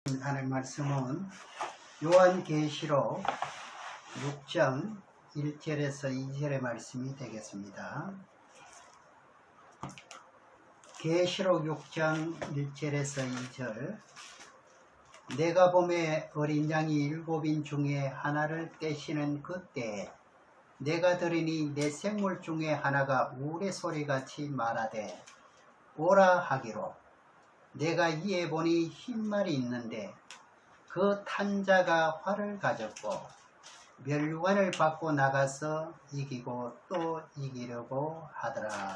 하는 말씀은 요한계시록 6장 1절에서 2절의 말씀이 되겠습니다. 계시록 6장 1절에서 2절. 내가 보매 어린 양이 일곱인 중에 하나를 떼시는 그때에 내가 들으니 내 생물 중에 하나가 우레소리같이 말하되 오라 하기로, 내가 이에 보니 흰말이 있는데 그 탄 자가 활을 가졌고 멸류관을 받고 나가서 이기고 또 이기려고 하더라.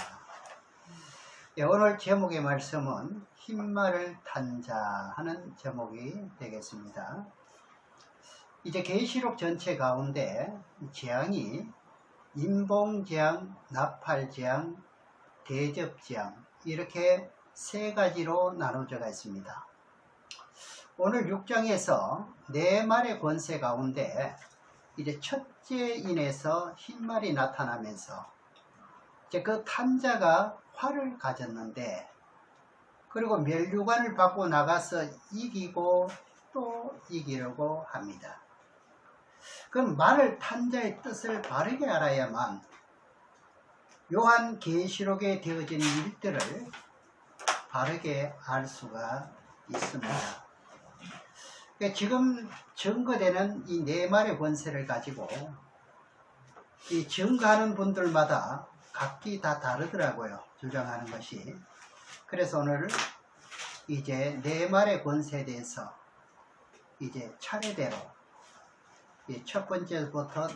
오늘 제목의 말씀은 흰말을 탄 자 하는 제목이 되겠습니다. 이제 계시록 전체 가운데 재앙이 인봉재앙, 나팔재앙, 대접재앙 이렇게 세 가지로 나눠져가 있습니다. 오늘 6장에서 네 말의 권세 가운데 이제 첫째인에서 흰말이 나타나면서 이제 그 탄자가 활을 가졌는데, 그리고 멸류관을 받고 나가서 이기고 또 이기려고 합니다. 그럼 말을 탄 자의 뜻을 바르게 알아야만 요한 계시록에 되어진 일들을 바르게 알 수가 있습니다. 지금 증거되는 이 네 말의 권세를 가지고 이 증거하는 분들마다 각기 다 다르더라고요, 주장하는 것이. 그래서 오늘 이제 네 말의 권세에 대해서 이제 차례대로 첫 번째부터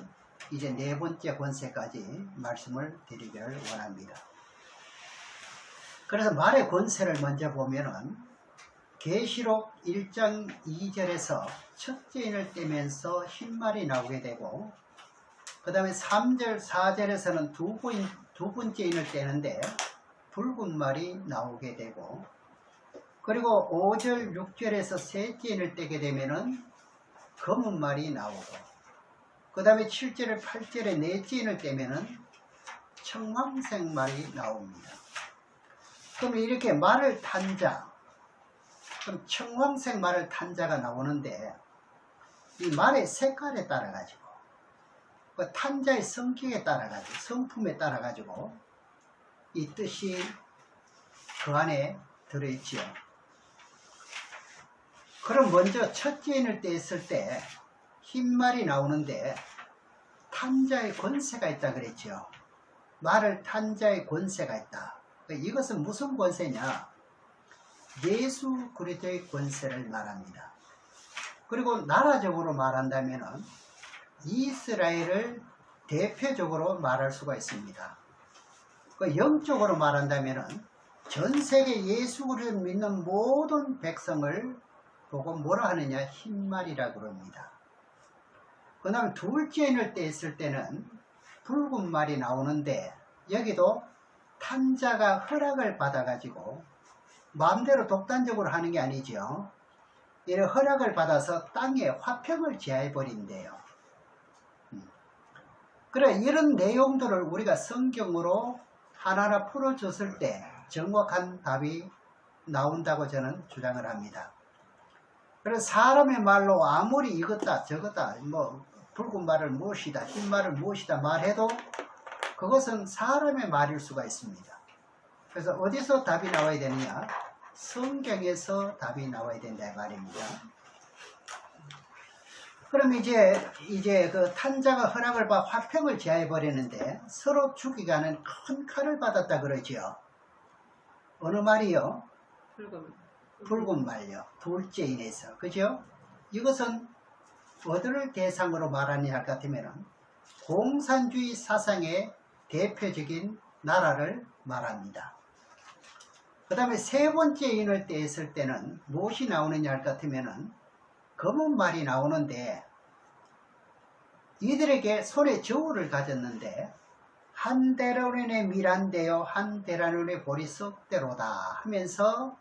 이제 네 번째 권세까지 말씀을 드리기를 원합니다. 그래서 말의 권세를 먼저 보면은 계시록 1장 2절에서 첫째인을 떼면서 흰말이 나오게 되고, 그 다음에 3절 4절에서는 두 번째인을 떼는데 붉은 말이 나오게 되고, 그리고 5절 6절에서 셋째인을 떼게 되면은 검은 말이 나오고, 그 다음에 7절에 8절에 넷째인을 떼면은 청황색 말이 나옵니다. 그럼 이렇게 말을 탄 자, 그럼 청황색 말을 탄 자가 나오는데, 이 말의 색깔에 따라 가지고 그 탄 자의 성격에 따라 가지고, 성품에 따라 가지고 이 뜻이 그 안에 들어있지요. 그럼 먼저 첫째인을 떼었을 때 흰말이 나오는데 탄 자의 권세가 있다 그랬죠. 말을 탄 자의 권세가 있다. 이것은 무슨 권세냐? 예수 그리스도의 권세를 말합니다. 그리고 나라적으로 말한다면 이스라엘을 대표적으로 말할 수가 있습니다. 영적으로 말한다면 전 세계 예수 그리스도를 믿는 모든 백성을 보고 뭐라 하느냐? 흰말이라고 그럽니다. 그 다음에 둘째인을 떼었을 때는 붉은 말이 나오는데, 여기도 탄자가 허락을 받아가지고 마음대로 독단적으로 하는 게 아니죠. 이런 허락을 받아서 땅에 화평을 제하해버린대요. 그래, 이런 내용들을 우리가 성경으로 하나하나 풀어줬을 때 정확한 답이 나온다고 저는 주장을 합니다. 그래서 사람의 말로 아무리 이것다 저것다 뭐 붉은 말을 무엇이다 흰 말을 무엇이다 말해도 그것은 사람의 말일 수가 있습니다. 그래서 어디서 답이 나와야 되느냐? 성경에서 답이 나와야 된다 말입니다. 그럼 이제 그 탄자가 허락을 받아 화평을 제하해 버리는데 서로 죽이게 하는 큰 칼을 받았다 그러지요. 어느 말이요? 붉은 말요. 둘째인에서. 그죠? 이것은 어디를 대상으로 말하느냐 할 것 같으면 공산주의 사상의 대표적인 나라를 말합니다. 그 다음에 세 번째 인을 떼었을 때는 무엇이 나오느냐 할 것 같으면 검은 말이 나오는데, 이들에게 손에 저울을 가졌는데 한 데나리온의 밀한데요 한 데나리온의 볼이 썩대로다 하면서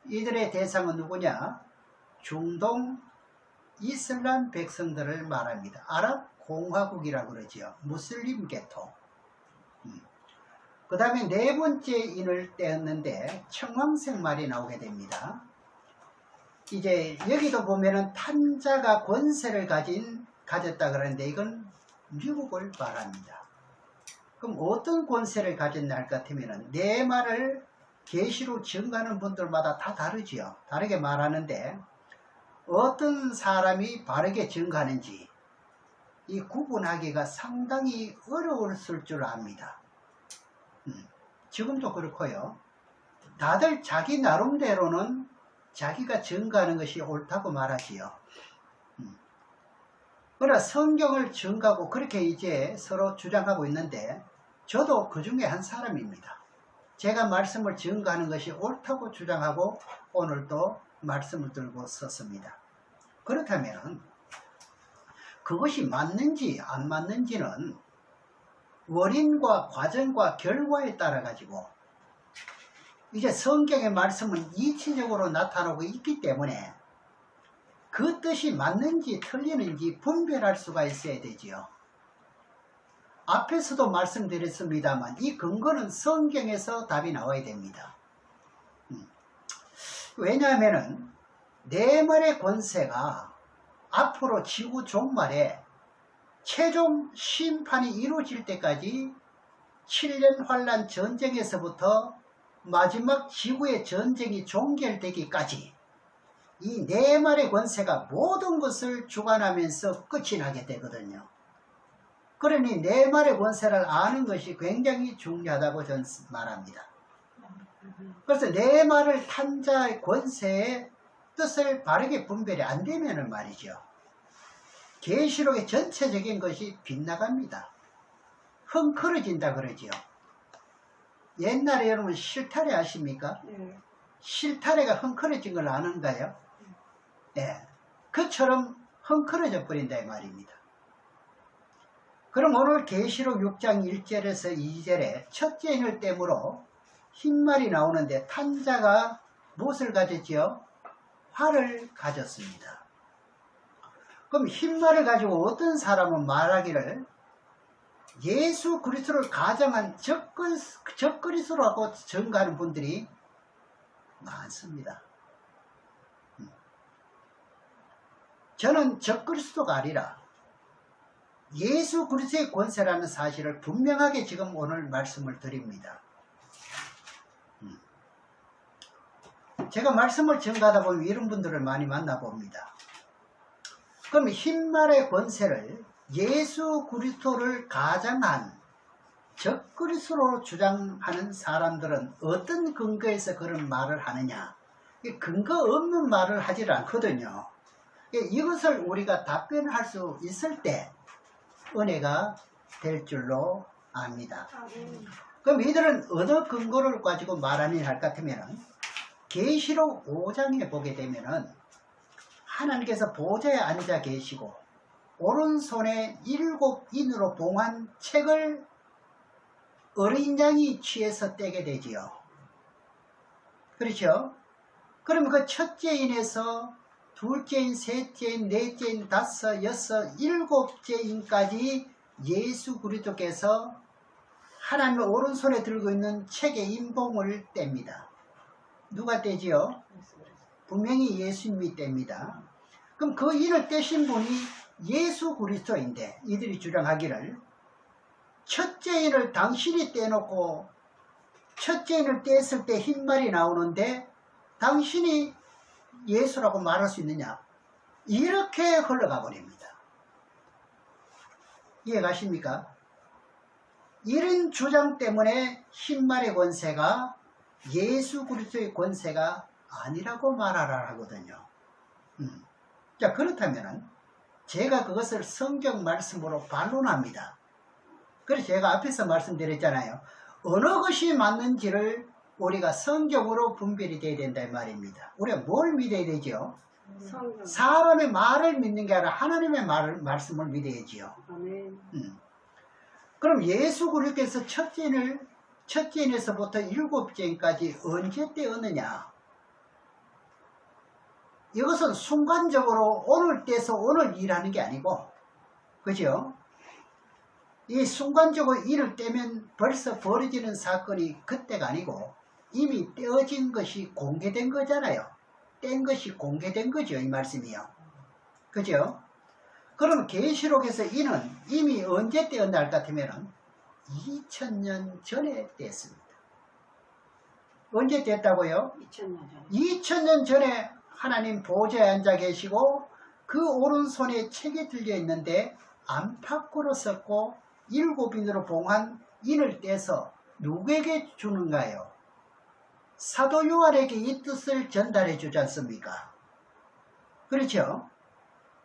이들의 대상은 누구냐? 중동 이슬람 백성들을 말합니다. 아랍 공화국이라고 그러지요. 무슬림 계통. 그 다음에 네 번째 인을 떼었는데 청황색 말이 나오게 됩니다. 이제 여기도 보면은 탄자가 권세를 가졌다 그러는데 이건 미국을 말합니다. 그럼 어떤 권세를 가졌나 할 것 같으면은 내 말을 계시로 증거하는 분들마다 다 다르지요. 다르게 말하는데 어떤 사람이 바르게 증거하는지 이 구분하기가 상당히 어려웠을 줄 압니다. 지금도 그렇고요. 다들 자기 나름대로는 자기가 증거하는 것이 옳다고 말하지요. 그러나 성경을 증거하고 그렇게 이제 서로 주장하고 있는데 저도 그 중에 한 사람입니다. 제가 말씀을 증거하는 것이 옳다고 주장하고 오늘도 말씀을 들고 섰습니다. 그렇다면 그것이 맞는지 안 맞는지는 원인과 과정과 결과에 따라 가지고 이제 성경의 말씀은 이치적으로 나타나고 있기 때문에 그 뜻이 맞는지 틀리는지 분별할 수가 있어야 되지요. 앞에서도 말씀드렸습니다만 이 근거는 성경에서 답이 나와야 됩니다. 왜냐하면 내 말의 권세가 앞으로 지구 종말에 최종 심판이 이루어질 때까지 7년 환란 전쟁에서부터 마지막 지구의 전쟁이 종결되기까지 이 네 말의 권세가 모든 것을 주관하면서 끝이 나게 되거든요. 그러니 네 말의 권세를 아는 것이 굉장히 중요하다고 저는 말합니다. 그래서 네 말을 탄자의 권세의 뜻을 바르게 분별이 안 되면 말이죠. 계시록의 전체적인 것이 빗나갑니다. 헝클어진다 그러지요. 옛날에 여러분 실타래 아십니까? 네. 실타래가 헝클어진 걸 아는가요? 네. 그처럼 헝클어져 버린다 이 말입니다. 그럼 오늘 계시록 6장 1절에서 2절에 첫째 인을 땜으로 흰말이 나오는데 탄자가 무엇을 가졌지요? 활을 가졌습니다. 그럼 흰말을 가지고 어떤 사람은 말하기를 예수 그리스도를 가장한 적그리스도라고 증거하는 분들이 많습니다. 저는 적그리스도가 아니라 예수 그리스도의 권세라는 사실을 분명하게 지금 오늘 말씀을 드립니다. 제가 말씀을 증거하다 보면 이런 분들을 많이 만나봅니다. 그럼 흰말의 권세를 예수 그리스도를 가장한 적그리스도로 주장하는 사람들은 어떤 근거에서 그런 말을 하느냐? 근거 없는 말을 하질 않거든요. 이것을 우리가 답변할 수 있을 때 은혜가 될 줄로 압니다. 그럼 이들은 어느 근거를 가지고 말하느냐 할 것 같으면 계시록 5장에 보게 되면은 하나님께서 보좌에 앉아 계시고 오른손에 7인으로 봉한 책을 어린 양이 취해서 떼게 되지요. 그렇죠? 그럼 그 첫째인에서 둘째인, 셋째인, 넷째인, 다섯, 여섯, 일곱째인까지 예수 그리스도께서 하나님의 오른손에 들고 있는 책의 인봉을 뗍니다. 누가 떼지요? 분명히 예수님이 뗍니다. 그럼 그 일을 떼신 분이 예수 그리스도인데 이들이 주장하기를 첫째인을 당신이 떼놓고 첫째인을 뗐을 때 흰말이 나오는데 당신이 예수라고 말할 수 있느냐? 이렇게 흘러가 버립니다. 이해가십니까? 이런 주장 때문에 흰말의 권세가 예수 그리스도의 권세가 아니라고 말하라 하거든요. 자, 그렇다면 제가 그것을 성경 말씀으로 반론합니다. 그래서 제가 앞에서 말씀드렸잖아요. 어느 것이 맞는지를 우리가 성경으로 분별이 돼야 된다 이 말입니다. 우리가 뭘 믿어야 되죠? 성경. 사람의 말을 믿는 게 아니라 하나님의 말씀을 믿어야지요. 아멘. 그럼 예수 그리스도께서 첫째인에서부터 일곱째인까지 언제 떼었느냐? 이것은 순간적으로 오늘 떼서 오늘 일하는 게 아니고, 그죠? 이 순간적으로 일을 떼면 벌써 벌어지는 사건이 그때가 아니고 이미 떼어진 것이 공개된 거잖아요. 뗀 것이 공개된 거죠. 이 말씀이요. 그죠? 그럼 계시록에서 이는 이미 언제 떼었나 할 것 같으면 2000년 전에 떼었습니다. 언제 떼었다고요? 2000년 전에. 2000년 전에 하나님 보좌에 앉아 계시고 그 오른손에 책이 들려 있는데 안팎으로 썼고 7인으로 봉한 인을 떼서 누구에게 주는가요? 사도 요한에게 이 뜻을 전달해 주지 않습니까? 그렇죠?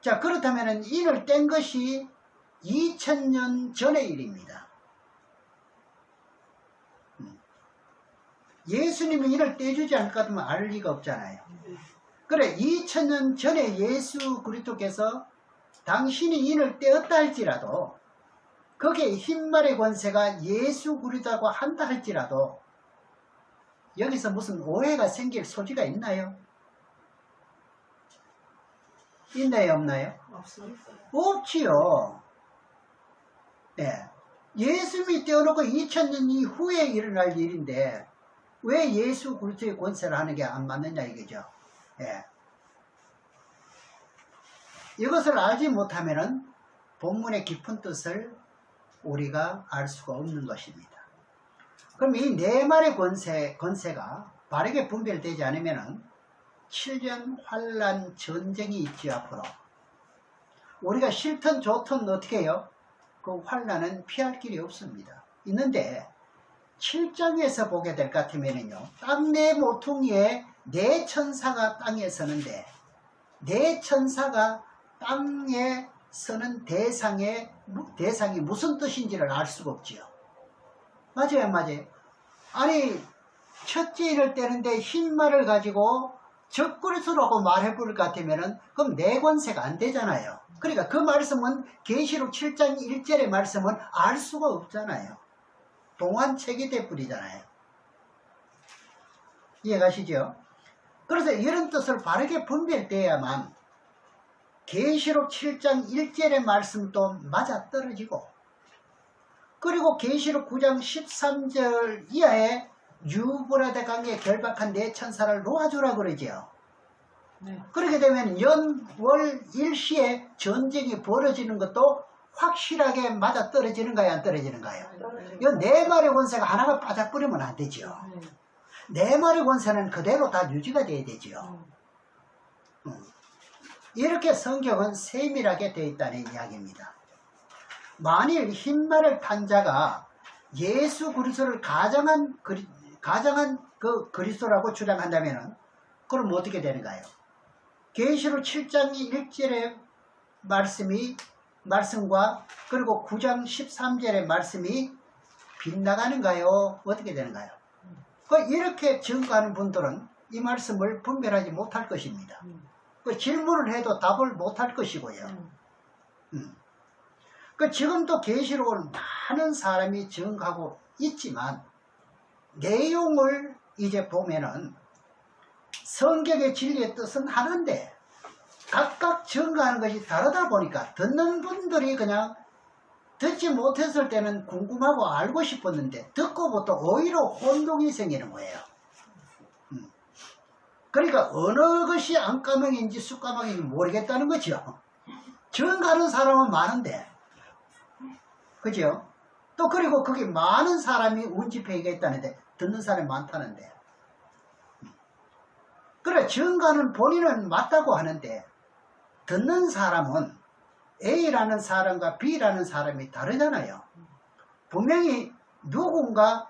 자, 그렇다면 인을 뗀 것이 2000년 전의 일입니다. 예수님이 인을 떼주지 않을 것 같으면 알 리가 없잖아요. 그래, 2000년 전에 예수 그리스도께서 당신이 인을 떼었다 할지라도 거기에 흰말의 권세가 예수 그리스도라고 한다 할지라도 여기서 무슨 오해가 생길 소지가 있나요? 있나요? 없나요? 없습니다. 없지요. 네. 예수님이 떼어놓고 2000년 이후에 일어날 일인데 왜 예수 그리스도의 권세를 하는 게 안 맞느냐 이거죠. 예. 이것을 알지 못하면은 본문의 깊은 뜻을 우리가 알 수가 없는 것입니다. 그럼 이 네 말의 권세가 바르게 분별되지 않으면은 7년 환란 전쟁이 있지 앞으로. 우리가 싫든 좋든 어떻게 해요? 그 환란은 피할 길이 없습니다. 있는데 7장에서 보게 될 것 같으면요, 땅 내 모퉁이에 네 천사가 땅에 서는데 네 천사가 땅에 서는 대상이 무슨 뜻인지를 알 수가 없지요. 맞아요, 맞아요. 아니, 첫째 일을 떼는데 흰 말을 가지고 적그리스도라고 말해볼 것 같으면은 그럼 내 권세가 안 되잖아요. 그러니까 그 말씀은 계시록 7장 1절의 말씀은 알 수가 없잖아요. 동안책이 돼버리잖아요. 이해가시죠? 그래서 이런 뜻을 바르게 분별돼야만 계시록 7장 1절의 말씀도 맞아떨어지고 그리고 계시록 9장 13절 이하에 유브라데 강에 결박한 네 천사를 놓아주라 그러죠. 네. 그렇게 되면 연, 월, 일시에 전쟁이 벌어지는 것도 확실하게 맞아떨어지는가요? 안 떨어지는가요? 이 네 마리의 권세가 하나가 빠져버리면 안 되죠. 네 마리의 권세는 그대로 다 유지가 돼야 되죠. 이렇게 성경은 세밀하게 되어 있다는 이야기입니다. 만일 흰말을 탄 자가 예수 그리스도를 가정한 그 그리스도라고 주장한다면 그럼 어떻게 되는가요? 계시록 7장 1절의 말씀과 그리고 9장 13절의 말씀이 빗나가는가요? 어떻게 되는가요? 이렇게 증거하는 분들은 이 말씀을 분별하지 못할 것입니다. 질문을 해도 답을 못할 것이고요. 지금도 계시록을 많은 사람이 증거하고 있지만 내용을 이제 보면은 성경의 진리의 뜻은 하나인데 각각 증거하는 것이 다르다 보니까 듣는 분들이 그냥 듣지 못했을 때는 궁금하고 알고 싶었는데 듣고부터 오히려 혼동이 생기는 거예요. 그러니까 어느 것이 안까먹인지 숫까먹인지 모르겠다는 거죠. 증거하는 사람은 많은데 그죠? 또 그리고 거기 많은 사람이 운집회의가 있다는데 듣는 사람이 많다는데 그래 증거는 본인은 맞다고 하는데 듣는 사람은 A라는 사람과 B라는 사람이 다르잖아요. 분명히 누군가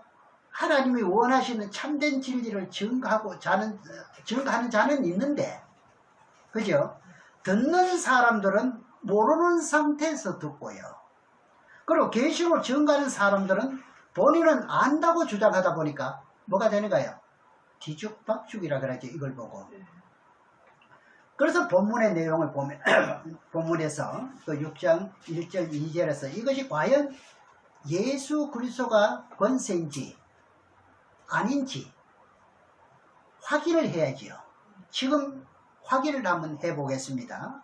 하나님이 원하시는 참된 진리를 증거하는 자는 있는데 그죠? 듣는 사람들은 모르는 상태에서 듣고요. 그리고 계시록 증거하는 사람들은 본인은 안다고 주장하다 보니까 뭐가 되는가요? 뒤죽박죽이라 그러죠. 이걸 보고. 그래서 본문의 내용을 보면 본문에서 그 6장 1절 2절에서 이것이 과연 예수 그리스도가 권세인지 아닌지 확인을 해야지요. 지금 확인을 한번 해보겠습니다.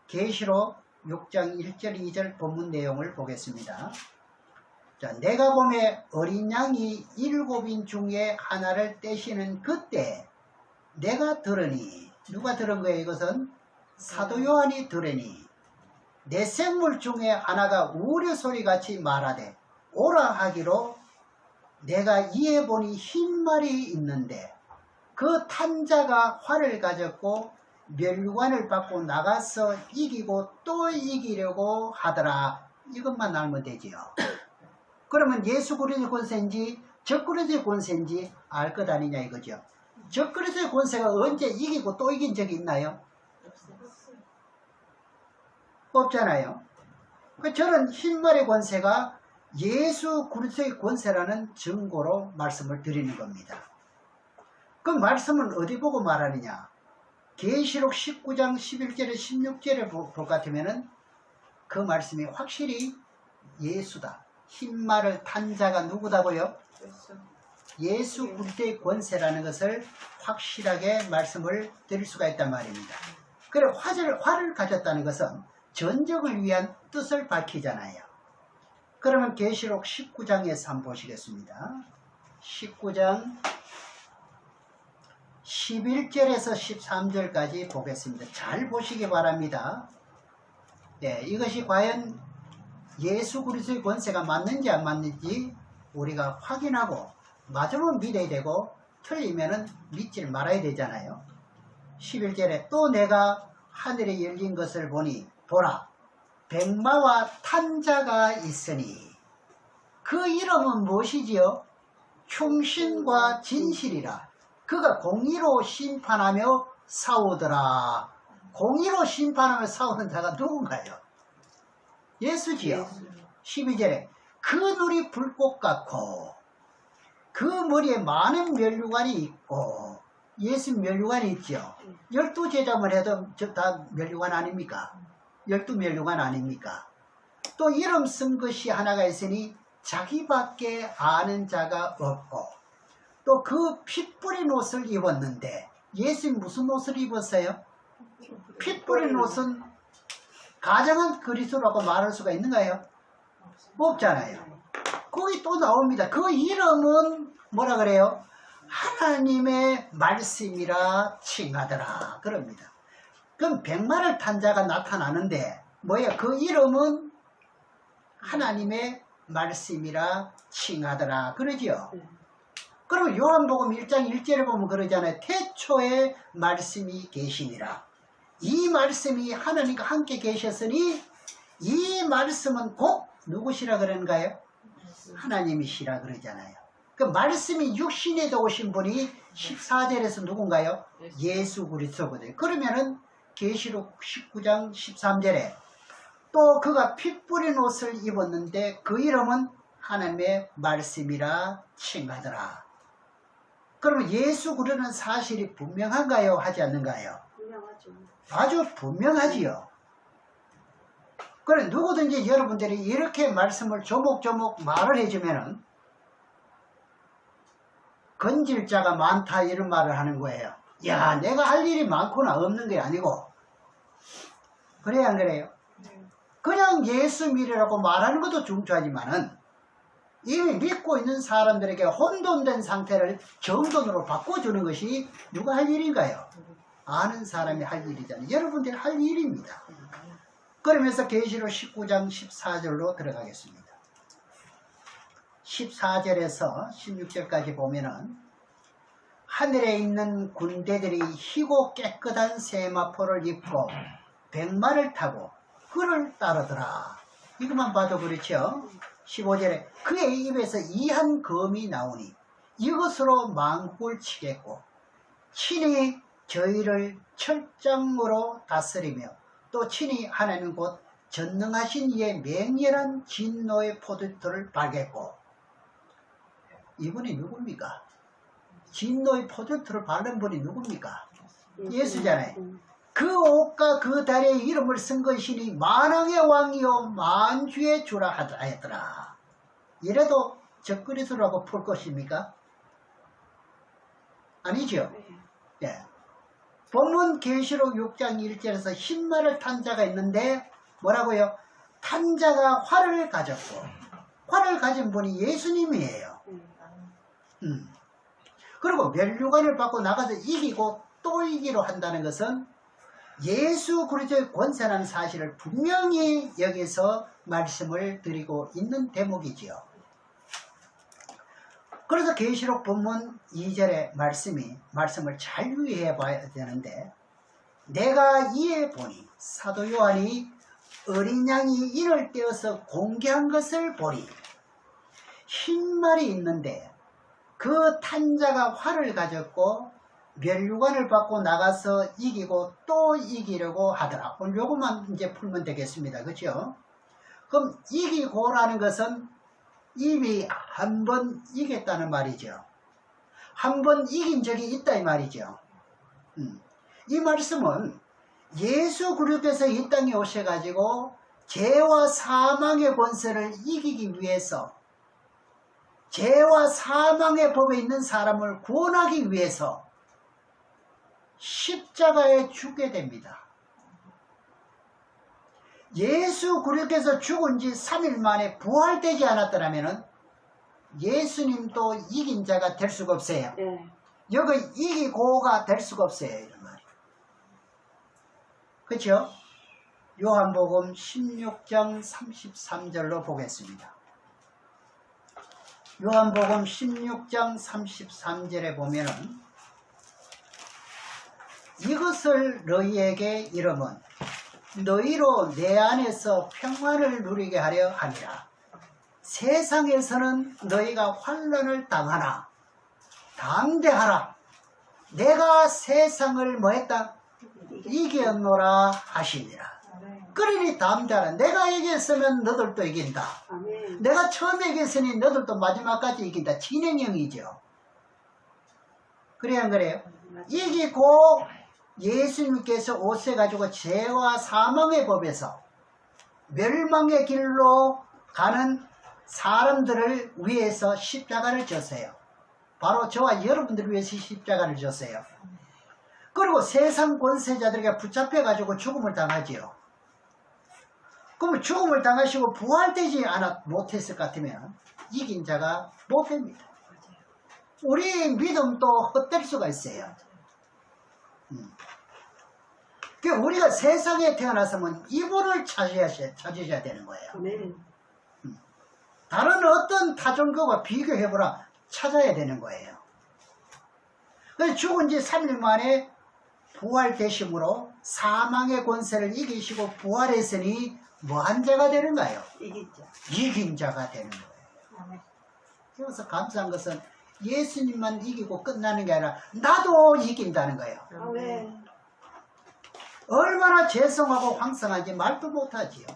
계시록 6장 1절 2절 본문 내용을 보겠습니다. 자, 내가 보매 어린 양이 7인 중에 하나를 떼시는 그때 내가 들으니 누가 들은 거예요? 이것은 사도 요한이 들으니 내 생물 중에 하나가 우려소리같이 말하되 오라 하기로 내가 이에 보니 흰 말이 있는데 그 탄자가 활을 가졌고 멸관을 받고 나가서 이기고 또 이기려고 하더라. 이것만 알면 되지요. 그러면 예수 그리스도의 권세인지 적그리스도의 권세인지 알 것 아니냐 이거죠. 적그리스도의 권세가 언제 이기고 또 이긴 적이 있나요? 없잖아요. 저는 흰말의 권세가 예수 그리스도의 권세라는 증거로 말씀을 드리는 겁니다. 그 말씀은 어디 보고 말하느냐? 계시록 19장 11절에 16절에 볼 것 같으면은 그 말씀이 확실히 예수다. 흰말을 탄 자가 누구다고요? 예수 그리스도의 권세라는 것을 확실하게 말씀을 드릴 수가 있단 말입니다. 그래 활을 가졌다는 것은 전적을 위한 뜻을 밝히잖아요. 그러면 계시록 19장에서 한번 보시겠습니다. 19장 11절에서 13절까지 보겠습니다. 잘 보시기 바랍니다. 네, 이것이 과연 예수 그리스도의 권세가 맞는지 안 맞는지 우리가 확인하고 맞으면 믿어야 되고 틀리면 믿지 말아야 되잖아요. 11절에 또 내가 하늘에 열린 것을 보니 보라 백마와 탄자가 있으니 그 이름은 무엇이지요? 충신과 진실이라. 그가 공의로 심판하며 싸우더라. 공의로 심판하며 싸우는 자가 누군가요? 예수지요. 12절에 그 눈이 불꽃 같고 그 머리에 많은 면류관이 있고 예수 면류관이 있죠. 12제자만 해도 다 면류관 아닙니까? 12면류관 아닙니까? 또 이름 쓴 것이 하나가 있으니 자기밖에 아는 자가 없고 또 그 핏 뿌린 옷을 입었는데 예수님 무슨 옷을 입었어요? 핏 뿌린 옷은 가정한 그리스도라고 말할 수가 있는가요? 없잖아요. 거기 또 나옵니다. 그 이름은 뭐라 그래요? 하나님의 말씀이라 칭하더라. 그럽니다. 그럼 백마를 탄 자가 나타나는데 뭐야? 그 이름은 하나님의 말씀이라 칭하더라. 그러지요? 그럼 요한복음 1장 1절에 보면 그러잖아요. 태초에 말씀이 계시니라. 이 말씀이 하나님과 함께 계셨으니 이 말씀은 곧 누구시라 그러는가요? 하나님이시라 그러잖아요. 그 말씀이 육신에 오신 분이 14절에서 누군가요? 예수 그리스도거든요. 그러면은 계시록 19장 13절에 또 그가 핏 뿌린 옷을 입었는데 그 이름은 하나님의 말씀이라 칭하더라. 그러면 예수 그리스도는 사실이 분명한가요? 하지 않는가요? 분명하죠. 아주 분명하지요. 그래 누구든지 여러분들이 이렇게 말씀을 조목조목 말을 해주면은 건질 자가 많다 이런 말을 하는 거예요. 야 내가 할 일이 많구나 없는 게 아니고 그래야 안 그래요? 그냥 예수 믿으라고 말하는 것도 중요하지만은 이미 믿고 있는 사람들에게 혼돈된 상태를 정돈으로 바꿔주는 것이 누가 할 일인가요? 아는 사람이 할 일이잖아요. 여러분들이 할 일입니다. 그러면서 계시록 19장 14절로 들어가겠습니다. 14절에서 16절까지 보면은 하늘에 있는 군대들이 희고 깨끗한 세마포를 입고 백마를 타고 그를 따르더라. 이것만 봐도 그렇죠. 15절에 그의 입에서 이한 검이 나오니 이것으로 만국을 치겠고 친히 저희를 철장으로 다스리며 또 친히 하나님 곧 전능하신 이의 맹렬한 진노의 포도주를 발겠고 이분이 누굽니까? 진노의 포도주를 바른 분이 누굽니까? 예수잖아요. 그 옷과 그 다리에 이름을 쓴 것이니 만왕의 왕이요 만주의 주라 하였더라. 이래도 적그리스도라고 풀 것입니까? 아니죠. 예. 본문 계시록 6장 1절에서 흰말을 탄 자가 있는데 뭐라고요? 탄 자가 활을 가졌고 활을 가진 분이 예수님이에요. 그리고 면류관을 받고 나가서 이기고 또 이기로 한다는 것은 예수 그리스도의 권세라는 사실을 분명히 여기서 말씀을 드리고 있는 대목이지요. 그래서 계시록 본문 2절의 말씀을 잘 유의해 봐야 되는데, 내가 이에 보니 사도 요한이 어린 양이 이를 떼어서 공개한 것을 보리. 흰 말이 있는데 그 탄자가 활을 가졌고 면류관을 받고 나가서 이기고 또 이기려고 하더라. 오늘 요것만 이제 풀면 되겠습니다. 그렇죠? 그럼 이기고라는 것은 이미 한 번 이겼다는 말이죠. 한 번 이긴 적이 있다 이 말이죠. 이 말씀은 예수 그리스도께서 이 땅에 오셔가지고 죄와 사망의 권세를 이기기 위해서, 죄와 사망의 법에 있는 사람을 구원하기 위해서 십자가에 죽게 됩니다. 예수 그리스도께서 죽은 지 3일 만에 부활되지 않았더라면 예수님도 이긴 자가 될 수가 없어요. 네. 여기 이기고가 될 수가 없어요. 이런 말이에요. 그렇죠? 요한복음 16장 33절로 보겠습니다. 요한복음 16장 33절에 보면은 이것을 너희에게 이름은 너희로 내 안에서 평안을 누리게 하려 함이라. 세상에서는 너희가 환난을 당하나 담대하라. 내가 세상을 뭐했다? 이겼노라 하시니라. 그러니 담대하라. 내가 이겼으면 너들도 이긴다. 내가 처음에 이겼으니 너들도 마지막까지 이긴다. 진행형이죠. 그래야 안 그래요? 이기고 예수님께서 오셔가지고 죄와 사망의 법에서 멸망의 길로 가는 사람들을 위해서 십자가를 졌어요. 바로 저와 여러분들을 위해서 십자가를 졌어요. 그리고 세상 권세자들에게 붙잡혀가지고 죽음을 당하지요. 그러면 죽음을 당하시고 부활되지 못했을 것 같으면 이긴 자가 못 됩니다. 우리 믿음도 헛될 수가 있어요. 그러니까 우리가 세상에 태어났으면 이분을 찾으셔야 되는 거예요. 다른 어떤 타종교와 비교해보라 찾아야 되는 거예요. 그래서 죽은 지 3일 만에 부활되심으로 사망의 권세를 이기시고 부활했으니 뭐한 자가 되는가요? 이긴 자가 되는 거예요. 그래서 감사한 것은 예수님만 이기고 끝나는 게 아니라 나도 이긴다는 거예요. 얼마나 죄송하고 황성한지 말도 못하지요.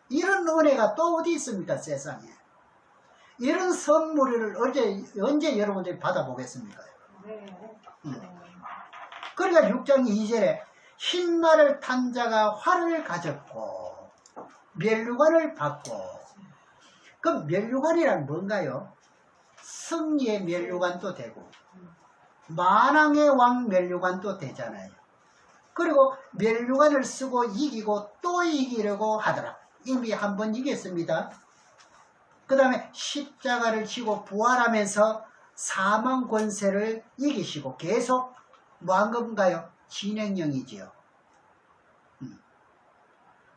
이런 은혜가 또 어디 있습니까, 세상에. 이런 선물을 언제 여러분들이 받아보겠습니까? 그러니까 6장 2절에 흰 말을 탄 자가 활을 가졌고 면류관을 받고, 그 면류관이란 뭔가요? 승리의 면류관도 되고 만왕의 왕 면류관도 되잖아요. 그리고 면류관을 쓰고 이기고 또 이기려고 하더라. 이미 한 번 이겼습니다. 그 다음에 십자가를 지고 부활하면서 사망 권세를 이기시고 계속 뭐 한 건가요? 진행형이지요.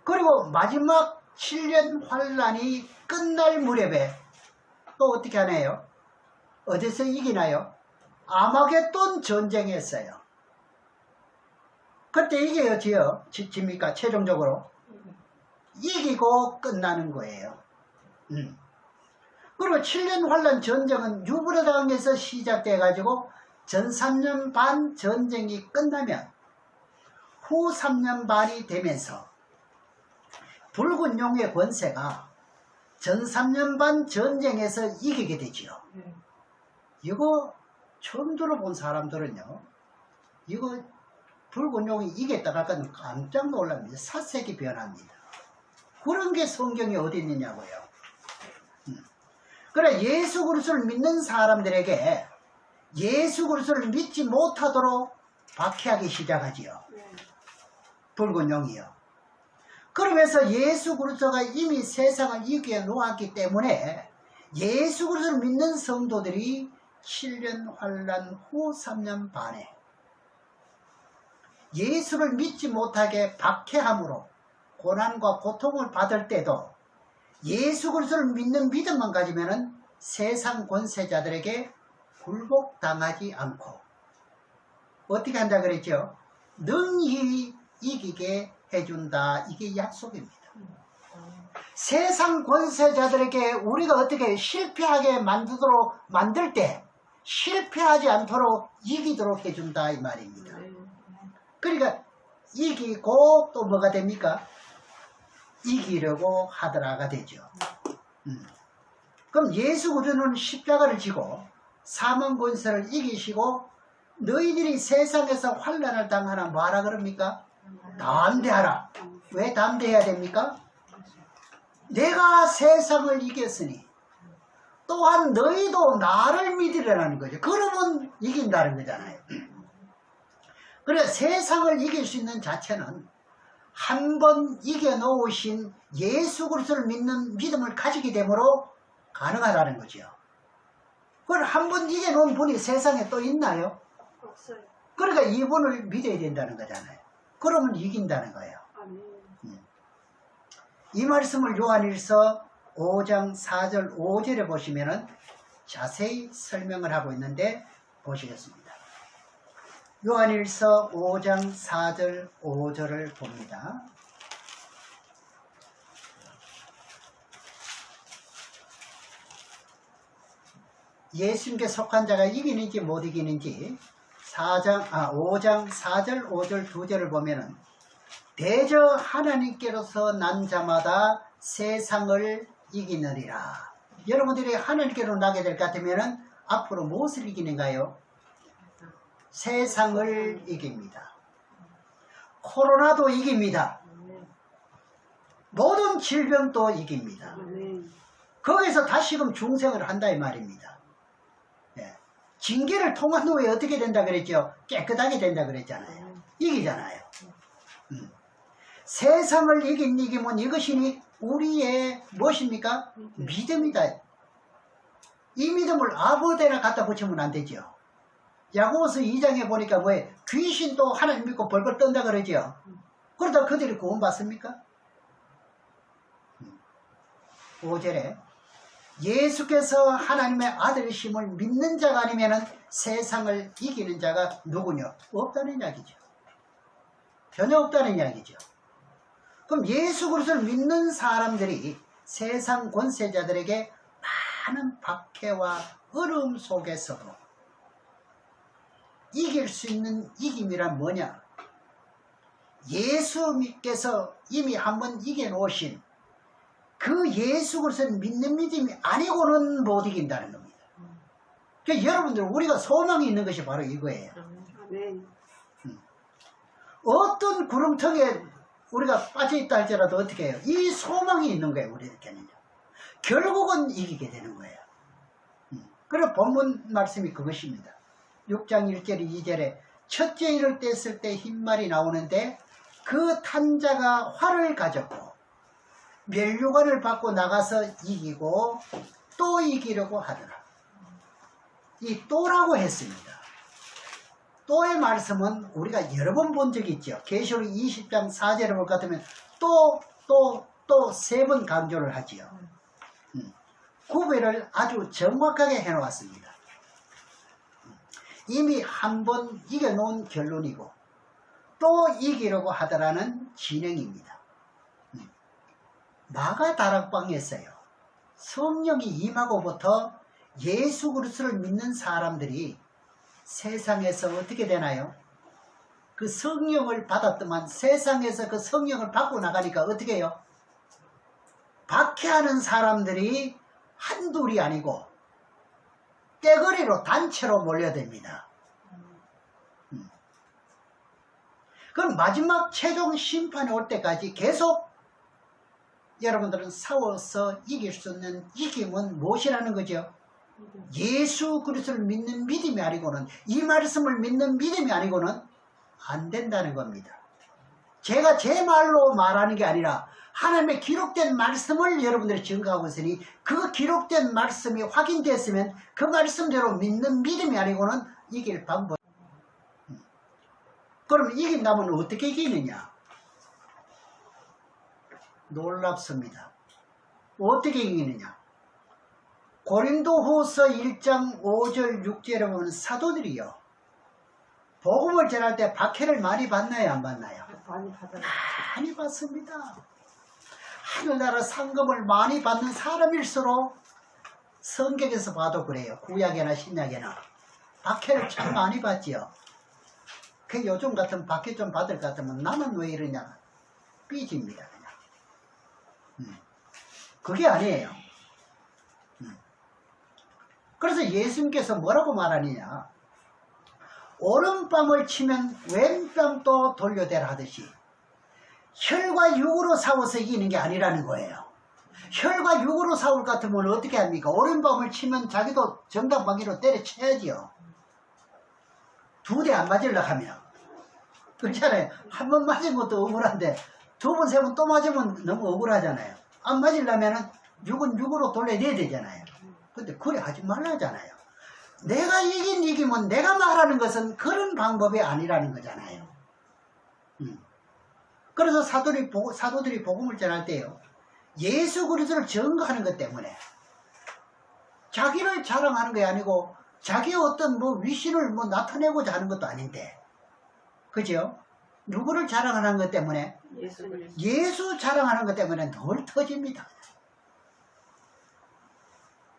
그리고 마지막 7년 환란이 끝날 무렵에 또 어떻게 하나요? 어디서 이기나요? 아마겟돈 전쟁했어요. 그때 이게 어찌요? 집니까? 최종적으로 이기고 끝나는 거예요. 그리고 7년 환란 전쟁은 유브라 강에서 시작돼 가지고 전 3년 반 전쟁이 끝나면 후 3년 반이 되면서 붉은 용의 권세가 전 3년 반 전쟁에서 이기게 되지요. 이거 처음 들어본 사람들은요, 이거 붉은 용이 이겼다 할까는 깜짝 놀랍니다. 사색이 변합니다. 그런 게 성경에 어디 있느냐고요. 그래, 예수 그리스도를 믿는 사람들에게 예수 그리스도를 믿지 못하도록 박해하기 시작하지요. 붉은 용이요. 그러면서 예수 그리스도가 이미 세상을 이겨 놓았기 때문에 예수 그리스도를 믿는 성도들이 7년 환란 후 3년 반에 예수를 믿지 못하게 박해함으로 고난과 고통을 받을 때도 예수 그리스도를 믿는 믿음만 가지면은 세상 권세자들에게 굴복당하지 않고 어떻게 한다 그랬죠? 능히 이기게 해준다. 이게 약속입니다. 세상 권세자들에게 우리가 어떻게 실패하게 만들 때 실패하지 않도록 이기도록 해준다 이 말입니다. 그러니까 이기고 또 뭐가 됩니까? 이기려고 하더라가 되죠. 그럼 예수 그리스도는 십자가를 지고 사망 권세를 이기시고 너희들이 세상에서 환난을 당하나 뭐하라 그럽니까? 담대하라. 왜 담대해야 됩니까? 내가 세상을 이겼으니 또한 너희도 나를 믿으라는 거죠. 그러면 이긴다는 거잖아요. 그래서 세상을 이길 수 있는 자체는 한 번 이겨놓으신 예수 그리스도를 믿는 믿음을 가지게 되므로 가능하다는 거죠. 그걸 한 번 이겨놓은 분이 세상에 또 있나요? 없어요. 그러니까 이분을 믿어야 된다는 거잖아요. 그러면 이긴다는 거예요. 이 말씀을 요한일서 5장 4절 5절에 보시면은 자세히 설명을 하고 있는데 보시겠습니다. 요한일서 5장 4절 5절을 봅니다. 예수님께 속한 자가 이기는지 못 이기는지 5장 4절 5절 2절을 보면은 대저 하나님께로서 난 자마다 세상을 이기느리라. 여러분들이 하나님께로 나게 될 것 같으면 앞으로 무엇을 이기는가요? 세상을 이깁니다. 코로나도 이깁니다. 모든 질병도 이깁니다. 거기서 다시금 중생을 한다 이 말입니다. 징계를 통한 후에 어떻게 된다 그랬죠? 깨끗하게 된다 그랬잖아요. 이기잖아요. 세상을 이기면 이것이니 우리의 무엇입니까? 믿음이다. 이 믿음을 아무데나 갖다 붙이면 안 되죠. 야고보서 2장에 보니까 뭐예요? 귀신도 하나님 믿고 벌벌 떤다 그러죠. 그러다 그들이 구원받습니까? 5절에 예수께서 하나님의 아들이심을 믿는 자가 아니면 세상을 이기는 자가 누구냐? 없다는 이야기죠. 전혀 없다는 이야기죠. 그럼 예수 그리스도를 믿는 사람들이 세상 권세자들에게 많은 박해와 어려움 속에서도 이길 수 있는 이김이란 뭐냐? 예수님께서 이미 한번 이겨놓으신 그 예수 그리스도를 믿는 믿음이 아니고는 못 이긴다는 겁니다. 그러니까 여러분들 우리가 소망이 있는 것이 바로 이거예요. 어떤 구름통에 우리가 빠져있다 할지라도 어떻게 해요? 이 소망이 있는 거예요. 우리에게는요. 결국은 이기게 되는 거예요. 그래서 본문 말씀이 그것입니다. 6장 1절 2절에 첫째 일을 뗐을 때 흰말이 나오는데 그 탄자가 활을 가졌고 멸류관을 받고 나가서 이기고 또 이기려고 하더라. 이 또라고 했습니다. 또의 말씀은 우리가 여러 번 본 적이 있죠. 계시록 20장 4절을 볼 것 같으면 또 세 번 강조를 하지요. 구별을 아주 정확하게 해놓았습니다. 이미 한 번 이겨놓은 결론이고 또 이기려고 하더라는 진행입니다. 마가다락방에서요. 성령이 임하고부터 예수 그리스도를 믿는 사람들이 세상에서 어떻게 되나요? 그 성령을 받았더만 세상에서 그 성령을 받고 나가니까 어떻게 해요? 박해하는 사람들이 한둘이 아니고 떼거리로 단체로 몰려듭니다. 그럼 마지막 최종 심판이 올 때까지 계속 여러분들은 싸워서 이길 수 있는 이김은 무엇이라는 거죠? 예수 그리스도를 믿는 믿음이 아니고는 이 말씀을 믿는 믿음이 아니고는 안 된다는 겁니다. 제가 제 말로 말하는 게 아니라 하나님의 기록된 말씀을 여러분들이 증거하고 있으니 그 기록된 말씀이 확인됐으면 그 말씀대로 믿는 믿음이 아니고는 이길 방법. 그럼 이긴다면 어떻게 이기느냐? 놀랍습니다. 어떻게 이기느냐? 고린도후서 1장 5절 6절에 보면 사도들이요, 복음을 전할 때 박해를 많이 받나요, 안 받나요? 많이 받아요. 많이 받습니다. 하늘나라 상급을 많이 받는 사람일수록 성경에서 봐도 그래요. 구약이나 신약이나 박해를 참 많이 받지요. 그 요즘 같은 박해 좀 받을 것 같으면 나는 왜 이러냐 삐집니다 그냥. 그게 아니에요. 그래서 예수님께서 뭐라고 말하느냐, 오른뺨을 치면 왼뺨도 돌려대라 하듯이 혈과 육으로 싸워서 이기는 게 아니라는 거예요. 혈과 육으로 싸울 것 같으면 어떻게 합니까? 오른밤을 치면 자기도 정당방위로 때려쳐야지요. 두 대 안 맞으려고 하면. 그렇잖아요. 한 번 맞은 것도 억울한데 두 번, 세 번 또 맞으면 너무 억울하잖아요. 안 맞으려면 육은 육으로 돌려내야 되잖아요. 근데 그래 하지 말라잖아요. 내가 이기면 내가 말하는 것은 그런 방법이 아니라는 거잖아요. 그래서 사도들이 복음을 전할 때요, 예수 그리스도를 증거하는 것 때문에 자기를 자랑하는 게 아니고 자기의 어떤 위신을 나타내고자 하는 것도 아닌데, 그죠? 누구를 자랑하는 것 때문에? 예수 자랑하는 것 때문에 늘 터집니다.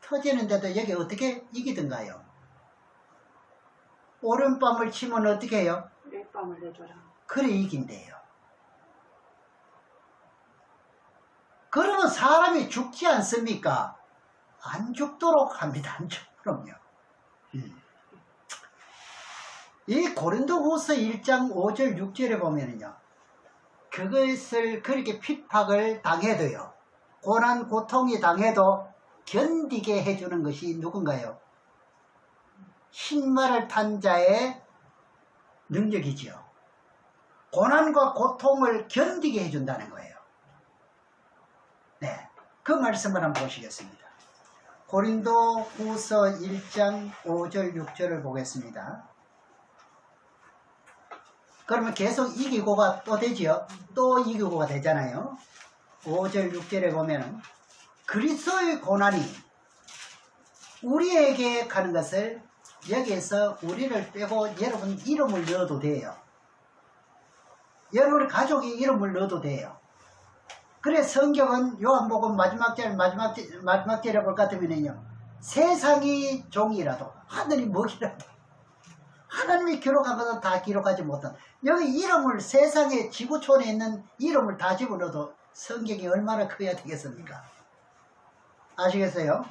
터지는데도 여기 어떻게 이기든가요? 오른밤을 치면 어떻게 해요? 왼밤을 내줘라. 그래 이긴대요. 그러면 사람이 죽지 않습니까? 안 죽도록 합니다. 안 죽도록요. 이 고린도후서 1장 5절 6절에 보면은요, 그것을 그렇게 핍박을 당해도요, 고난 고통이 당해도 견디게 해주는 것이 누군가요? 흰말을 탄 자의 능력이지요. 고난과 고통을 견디게 해준다는 거예요. 네, 그 말씀을 한번 보시겠습니다. 고린도후서 1장 5절 6절을 보겠습니다. 그러면 계속 이기고가 또 되지요. 또 이기고가 되잖아요. 5절 6절에 보면은 그리스도의 고난이 우리에게 가는 것을, 여기에서 우리를 빼고 여러분 이름을 넣어도 돼요. 여러분의 가족이 이름을 넣어도 돼요. 그래 성경은 요한복음 마지막 절에 볼 것 같으면요, 세상이 종이라도 하늘이 먹이라도 하나님이 기록한 것은 다 기록하지 못한, 여기 이름을, 세상의 지구촌에 있는 이름을 다 집어넣어도 성경이 얼마나 커야 되겠습니까? 아시겠어요?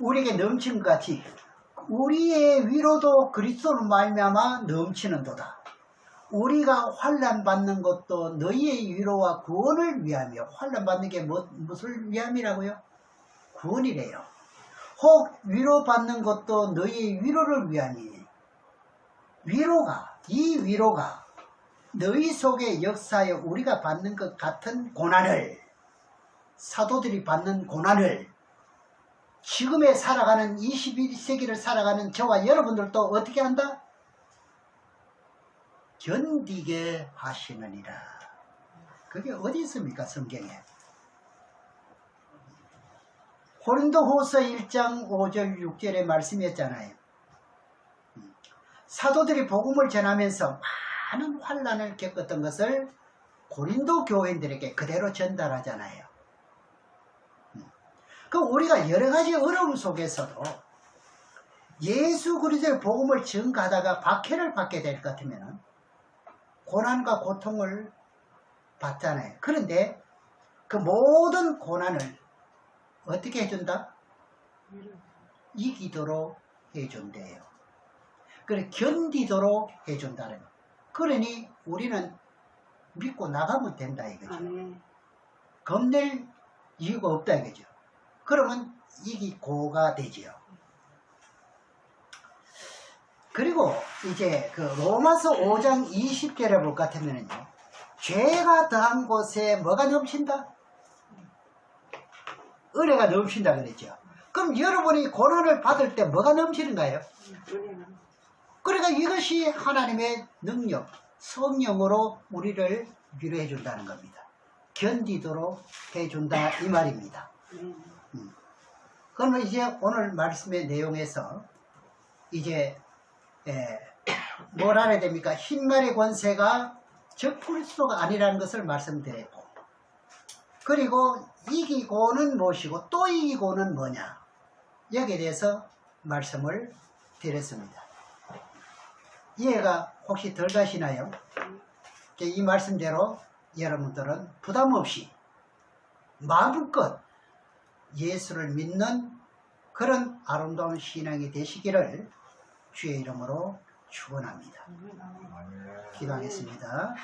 우리에게 넘치는 것 같이 우리의 위로도 그리스도로 말미암아 넘치는도다. 우리가 환난 받는 것도 너희의 위로와 구원을 위함이요. 환난 받는 게 무슨 위함이라고요? 구원이래요. 혹 위로 받는 것도 너희의 위로를 위함이니, 이 위로가 너희 속에 역사하여 우리가 받는 것 같은 고난을, 사도들이 받는 고난을 지금에 살아가는 21세기를 살아가는 저와 여러분들도 어떻게 한다? 견디게 하시느니라. 그게 어디 있습니까? 성경에. 고린도후서 1장 5절 6절의 말씀이었잖아요. 사도들이 복음을 전하면서 많은 환난을 겪었던 것을 고린도 교인들에게 그대로 전달하잖아요. 그 우리가 여러 가지 어려움 속에서도 예수 그리스도의 복음을 전가하다가 박해를 받게 될 것 같으면 고난과 고통을 받잖아요. 그런데 그 모든 고난을 어떻게 해준다? 이기도록 해준대요. 그래 견디도록 해준다는 거. 그러니 우리는 믿고 나가면 된다 이거죠. 겁낼 이유가 없다 이거죠. 그러면 이기고가 되지요. 그리고 이제 그 로마서 5장 20절에 볼 것 같으면요, 죄가 더한 곳에 뭐가 넘친다? 은혜가 넘친다 그랬죠. 그럼 여러분이 고난을 받을 때 뭐가 넘치는가요? 그러니까 이것이 하나님의 능력, 성령으로 우리를 위로해 준다는 겁니다. 견디도록 해준다 이 말입니다. 그러면 이제 오늘 말씀의 내용에서 이제 뭘 알아야 됩니까? 흰말의 권세가 적그리스도가 아니라는 것을 말씀드렸고, 그리고 이기고는 무엇이고 또 이기고는 뭐냐, 여기에 대해서 말씀을 드렸습니다. 이해가 혹시 덜 가시나요? 이 말씀대로 여러분들은 부담 없이 마음껏 예수를 믿는 그런 아름다운 신앙이 되시기를 주의 이름으로 축원합니다. 기도하겠습니다.